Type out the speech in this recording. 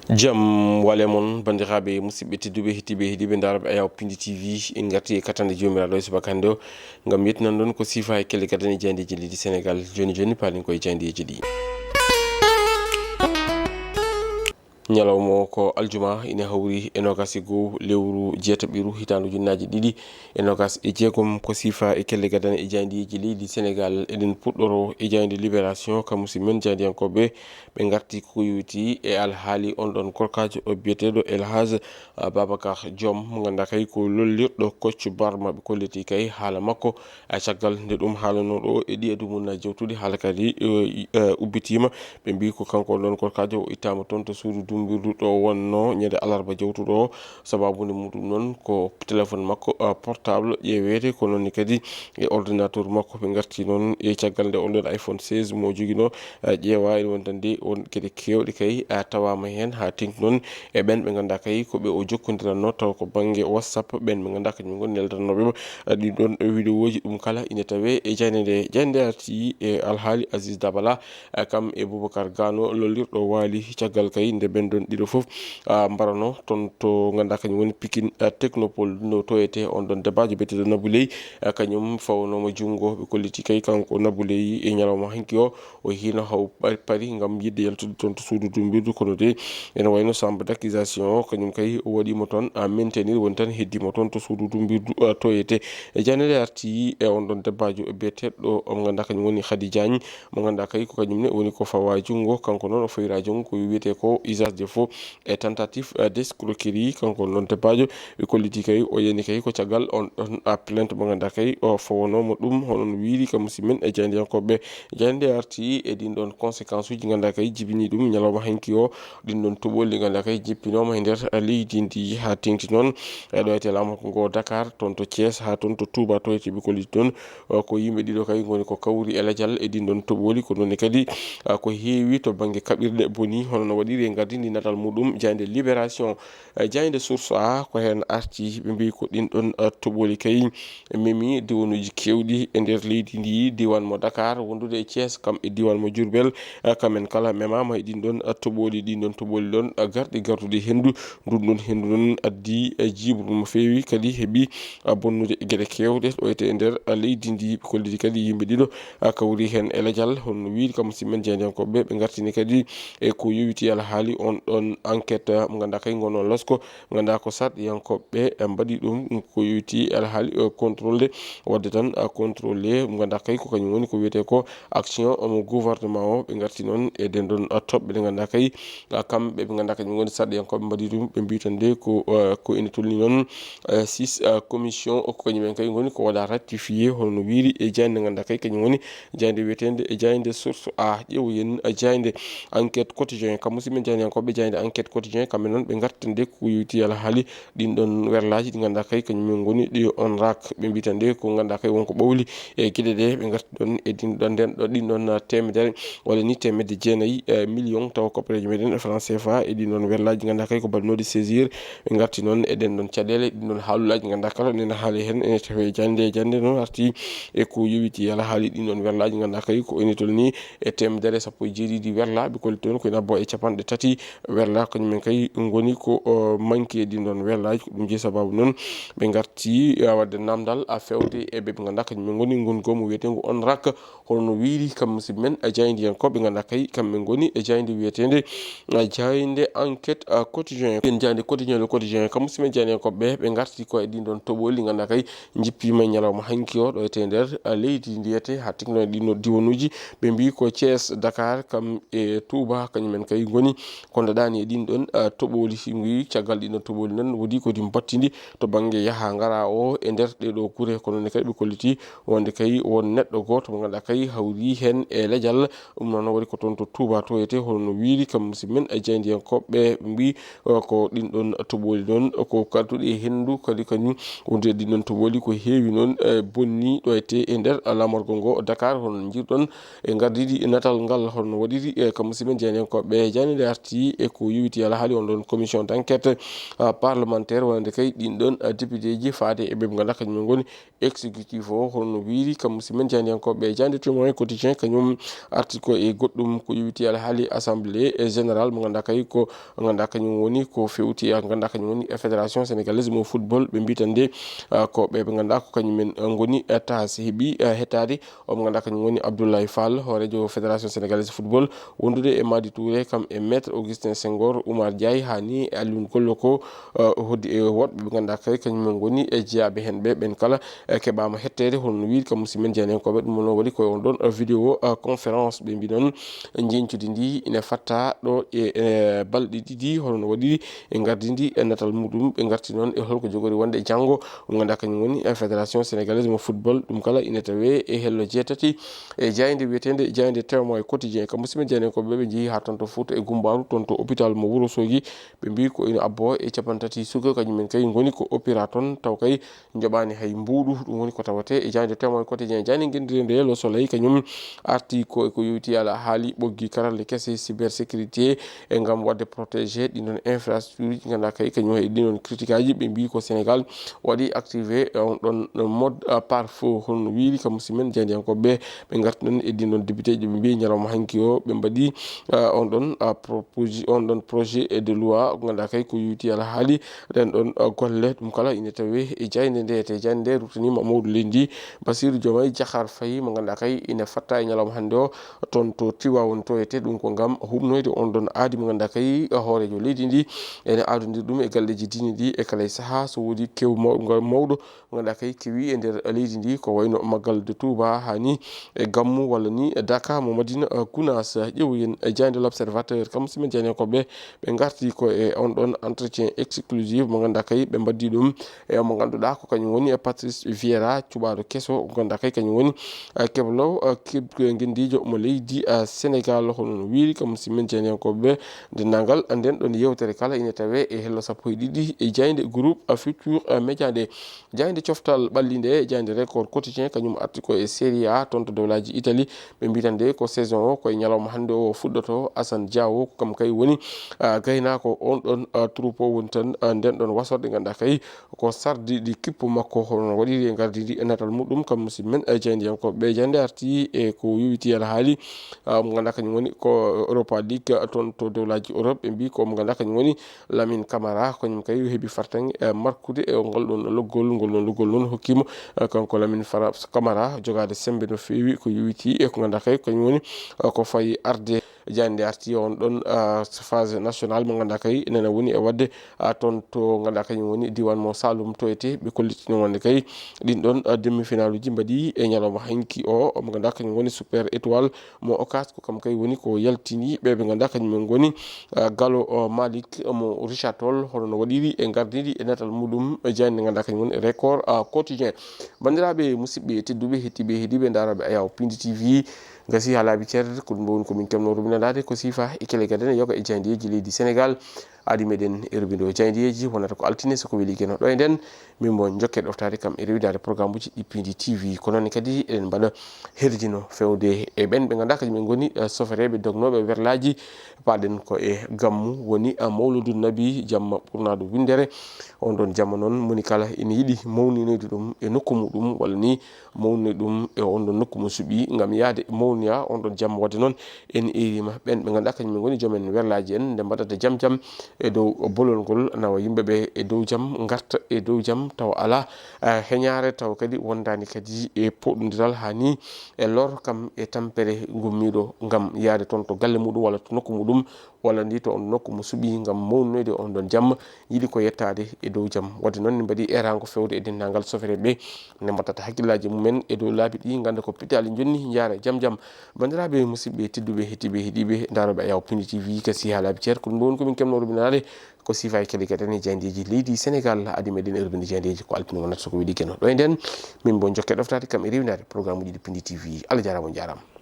Jam wale mon bandiraɓe musidɓe tedduɓe hettiɓe heeɗiɓe daraɓe Ayaw Pindi TV en garti e katande jomiraɗo e subaka hannde o ngam yettinan ɗon ko sifa e kelle gadane jandeji leydi Sénégal joni paalin koye jandeji ɗi. ñalawma ko aljuma ina hawri e nogas e goho lewru jeetaɓiru hitandu junnaji ɗiɗi e nogas e jeegom ko sifa e kelle gadane e jandiji leydi Sénégal eɗen puɗɗoro e jayde libération kam musidmen jandiyankoɓe ɓe garti ko yowiti e alhaali on ɗon korkajo o biyeteɗo Elhadj Babacar Diome mo ganduɗa kay ko lollirɗo Kocc Barma ɓe kolliti kay haala makko caggal nde ɗum haalanoɗo e ɗi adumum jewtude haala kadi ubbitima ɓe mbi ko kanko ɗon korkajo o ittama toon to suudu dumbirdu ɗo wonno ñande alarba jewtuɗo o sababude muɗum noon ko téléphone makko portable ƴeewede ko noonni kadi e ordinateur makko ɓe garti noon e caggal nde on ɗon iPhone 16 mo joguino ƴeewa ene wondande on gueɗe kewɗe kay tawama hen ha tengti noon e ɓen ɓe ganduɗa kay koɓe o jokkodiranno taw ko banggue WhatsApp ɓen ɓe ganduɗa kañum goni neldannoɓema ɗin ɗon vidéo ji ɗum kala ina tawe e jande arti e alhaali Aziz Dabala kam e Boubacar Gano lollirɗo waali caggal kay nde ɓen ɗon ɗiɗo foof mbarano toon to ganduɗa kañum woni Pikine Technopole no toyete on ɗon débatjo biyeteɗo Nabou Leye kañum fawanoma junggo ɓe kolliti kay kanko Nabou Leye e ñalawma hanki o hino haw paari gam yidde yaltude toon to suudu dumbirdu kono de ene wayno chambre d' accusation kañum kay o waɗimo toon maintenir woni tan heddimo toon to suudu dumbirdu toyete e janede arti e on ɗon debbajo biyeteɗo mo ganduɗa kañum woni Khady Diagne mo ganduɗa kay ko kañum ne woni ko fawa junggo kanko noon o fawira junggo ko wiyete ko usage de faux e tentative d'escroquerie kanko noon debbajo ɓe kolliti kay o yani kay ko caggal on ɗon plainte mo ganduɗa kay o fawanomo ɗum honon wiiri kam musidmen e jandiyankoɓe jande arti e ɗin ɗon conséquence uji ganduɗa kay jibini ɗum ñalawma hanki o ɗin ɗon toɓoli ɗi ganduɗa kay jippinoma e nder leydi ndi ha tengti noon ɗo ete lamoko ngo Dakar toon to Thiès ha toon to Touba to ete ɓe kolliti toon ko yimɓe ɗiɗo kay goni ko kawri e ladial e ɗin ɗon toɓoli ko nonni kadi ko heewi to banggue kaɓirɗe boni hono no waɗiri e gardidi natal muɗum jayde libération jayde source a ko hen arti ɓe mbi ko ɗin ɗon toɓoli kay memi diwanuji kewɗi e nder leydi ndi diwan mo Dakar wondude e Thiès kam e diwan mo Diourbel kamen kala memama e ɗin ɗon toɓoli ɗon garɗi gardude hendu ndun ɗon hendu noon addi jibru mo fewi kadi heeɓi bonnude gueɗe kewɗe ɗo ete e nder leydi ndi ɓe kolliti kadi yimɓe ɗiɗo kawri hen e ladial hono wiiri kam musidmen jandiyankoɓe ɓe gartini kadi e ko yowiti alhaali on ɗon enquête mo ganduɗa kay gono losko ganduɗa ko sarɗiyankoɓe mbaɗi ɗum ko yowiti alhaali contrôlé wadde tan contrôlé mo ganduɗa kay ko kañum woni ko wiyete ko action mo gouvernement o ɓe garti noon e den ɗon toɓɓe ɗe ganduɗa kay kamɓe ɓe ganduɗa kañum woni sarɗiyankoɓe mbaɗi ɗum ɓe mbi tan de ko ina tolni noon 6 commission ko kañumen kay goni ko waɗa ratifié hono wiiri e jayde ganduɗa kay kañum woni jayde wiyetede e jayde source a ƴeewoyen jayde enquête quotidien kam musidɓe jandiyankoɓe jayde enquête quotidien kamɓe noon ɓe gartande ko yowiti alhaali ɗin ɗon werlaji ɗi ganduɗa kay kañumen goni ɗi on rak ɓe mbi tan de ko ganduɗa kay wonko ɓawli e gueɗe ɗe ɓe garti ɗon e ɗin ɗon temedere walla ni temedde jeenayyi million taw koppareji meɗen franc CFA e ɗin ɗon werlaji ganduɗa kay ko mbaɗnode saisir ɓe garti noon e ɗen ɗon caɗele ɗin ɗon haalullaji ganduɗa kala nena haali hen ene tawe jande noon arti e ko yowiti alhaali ɗin ɗon werlaji ganduɗa kay ko ene tolni e temedere sappo e jeeɗiɗi werla ɓe kolli toon koye nabbo e capanɗe tati werla kañumen kay goni ko manque ɗin ɗon werlaji ko ɗum jeeyi sababu noon ɓe garti wadde namdal fewde e ɓe ganduɗa kañumen goni gongomo wiyetego on rak holno wiiri kam musidɓe men jaydiyankoɓe ganduɗa kay kamɓe goni e jayde wiyetede jayde enquête quotidien en jayde quotidien kam musidɓe jaydiyankoɓe ɓe garti ko e ɗin ɗon toɓoli ganduɗa kay jippima ñalawma hanki o ɗo ete nder leydi ndiyete ha tekno ɗino diwanuji ɓe mbi ko Thiès Dakar kam e Touba kañumen kay goni ko daɗani e ɗin ɗon toɓoli wi caggal ɗin ɗon toɓoli noon woodi kodi battidi to banggue yaaha gara o e nder ɗeɗo guure kono ne kadi ɓe kolliti wonde kay won neɗɗo goto mo ganduɗa kay hawri hen e ladial ɗum noon waɗi ko toon to Touba to yete holno wiiri kam musidɓe men jaydiyankoɓe mbi ko ɗin ɗon toɓoli noon ko kadduɗe e hendu kadi kañum wonde ɗin ɗon toɓoli ko heewi noon bonni ɗo ete e nder lamorgo ngo Dakar hono jirɗon e gardidi natal ngal holno waɗiri kam musidɓe jaydiyankoɓe janide arti jandi e ko yiwiti ala haali on ɗon commission d'enquête parlementaire wonande kay ɗin ɗon député ji faade e ɓe ganduɗa kañum goni exécutif o holno wiiri kam musidmen jandiyankoɓe jande témoin quotidien kañum article e goɗɗum ko yiwiti ala haali assemblée générale mo ganduɗa kay ko ganduɗa kañum woni ko fewti ganduɗa kañum woni fédération sénégalaise mo football ɓe mbitande ko ɓe ganduɗa ko kañumen goni tas heeɓi hettade omo ganduɗa kañum woni Abdoulaye Fall hoorejo fédération sénégalaise football wondude e Madi Touré kam e maître Augustin Senghor Oumar Diaye hani e Alioune Gollo ko hoddi e woɗɓe ɓe ganduɗa kay kañumen goni e jeeyaɓe hen ɓe ɓen kala keɓama hettede holno wiiri kam musidmen jeyanenkoɓe ɗum noon waɗi koye on ɗon vidéo conférence ɓe mbi noon jencude ndi ine fatta ɗo e balɗe ɗiɗi holno waɗiri e gardidi e natal muɗum ɓe garti noon e holko jogori wonde e janggo ɗum ganduɗa kañum woni fédération sénégalaise mo football ɗum kala ine tawe e hello jeetati e jayde wiyetede jayde témoin quotidien kam musidmen jeyanenkoɓe ɓe jeehi ha toon to Fouta e Gumbaru toon to hôpital mo Wourossogui ɓe mbi ko ina abbo e capantati suka kañumen kay goni ko opéra toon taw kay joɓani hay mbuuɗu ɗum woni ko tawate e jayde témoin quotidien jani guendiri nde Le Soleil kañum arti ko yewti ala haali ɓoggi karalde kese cybersécurité e gam wadde protégé ɗinon infrastructure ji ganduɗa kay kañum e ɗinon critique aji ɓe mbi ko Sénégal waɗi activé on ɗon mode par feu holno wiiri kam musidmen jandiyankoɓe ɓe garti ɗon e ɗinon député ji ɓe mbi ñalawma hanki o ɓe mbaɗi on ɗon proposé on ɗon projet de loi ko ganduɗa kay ko yewti ala haali ɗen ɗon golle ɗum kala ine tawe e jayde nde te jayde nde ruttanima Mamadou Lendi Bassirou Diomaye Diakhar Faye mo ganduɗa kay ine fatta e ñalawma hande o toon to Tivaoune to ete ɗum ko gam humnoyde on ɗon aadi mo ganduɗa kay hoorejo leydi ndi ene adodir ɗum e galleji diine ɗi e kala e saaha so woodi kew mawɗo mo ganduɗa kay kewi e nder leydi ndi ko wayno maggal de Touba hani e gammu walla ni Daka mo Madina Gounass ƴeewoyen e jayde l'observateur kam simen jeyankoɓe ɓe garti ko e on ɗon entretien exclusif mo ganduɗa kay ɓe mbaddi ɗum e mo ganduɗa ko kañum woni Patrice Vieira cuɓaɗo kesso mo ganduɗa kay kañum woni keblow guendijo mo leydi Sénégal hono wiiri kam simen jeyankoɓe dendagal nden ɗon yewtere kala ine tawe e hello sappo e ɗiɗi e jayde groupe Futurs Médias nde jayde coftal ɓallinde jayde record quotidien kañum arti ko e série A toon to dowlaji Italie ɓe mbitande ko saison o koye ñalawma hande o fuɗɗoto Assane Diawo kam kay woni gaynako on ɗon troupeau woni tan nden ɗon wasorde ganduɗa kay ko sardi ɗi kippu makko hono waɗiri e gardidi e natal muɗum kam musidmen jeyandiyankoɓe jande arti e ko yewiti ala haali mo ganduɗa kañum woni ko Europa League toon to dowlaji Europe ɓe mbi ko mo ganduɗa kañum woni Lamine Camara kañum kay heeɓi fartan e markude e ngol ɗon loggol noon hokkimo kanko Lamine Camara jogade sembe no fewi ko yewiti e ko ganduɗa kay kañum woni ko fayi arde jande arti on ɗon phase nationale mo ganduɗa kay nene woni e wadde toon to ganduɗa kañum woni diwan mo Saloum to ete ɓe kollitino wonde kay ɗin ɗon demi final uji mbaɗi e ñalawma hanki o mo ganduɗa kañum woni super étoile mo Okas ko kam kay woni ko yaltini ɓe ganduɗa kañumen goni Gallo Malick mo Richard Toll hono waɗiri e gardidi e natal muɗum jande ganduɗa kañum woni record quotidien bandiraɓe musidɓe tedduɓe hettiɓe heeɗiɓe daraɓe Ayaw Pindi TV gasi ha laaɓi ceerre ko ɗum woni komin kemno rubinanade ko siifa e kele gaden yoga e jayndeji leydi Sénégal adi meɗen e rubido jayndeji wonata ko altine soko weeli keno ɗo e nden min mo jokke ɗoftade kam e rewidade programme uji ɗi Pindi TV ko noon kadi eɗen mbaɗa herjino fewde e ɓen ɓe ganduɗa kañumen goni sofereɓe dognoɓe werlaji paɗen ko e gammu woni mawludu nabi jamma ɓurnado windere on ɗon jamma noon moni kala ene yiiɗi mawninoyde ɗum e nokku muɗum walla ni mawni ɗum e on ɗon nokku mo suuɓi gam yaade mawniya on ɗon jamma wadde noon en erima ɓen ɓe ganduɗa kañumen goni joomen werlaji en nde mbaɗata jaam e dow bolol ngol nawa yimɓeɓe e dow jaam garta e dow jaam taw ala heñare taw kadi wondani kadi e poɗodiral hani e lor kam e tampere gummiɗo gam yaade toon to galle muɗum walla to nokku muɗum walla ndi to on nokku mo suuɓi gam mawnoyde on ɗon jamma yiiɗi ko yettade e dow jaam wadde noon ne mbaɗi erago fewde e dendagal sofereɓe ne mbattata hakkillaji mumen e dow laabi ɗi ganda ko pitali jonni jaara jaam bandiraɓe musidɓe tedduɓe hettiɓe heeɗiɓe daroɓe Ayaw Pindi TV kasi ha laabi ceer ko ɗum ɗon komin kemno rubinade ko siifa e kele gaɗen e jayndeji leydi Sénégal adi meɗen e rubinde jayndeji ko altino gonata soko weeli keno ɗo e nden min bo jokke ɗoftade kam e rewinade programme uji ɗi Pindi TV Allah jarama on jarama.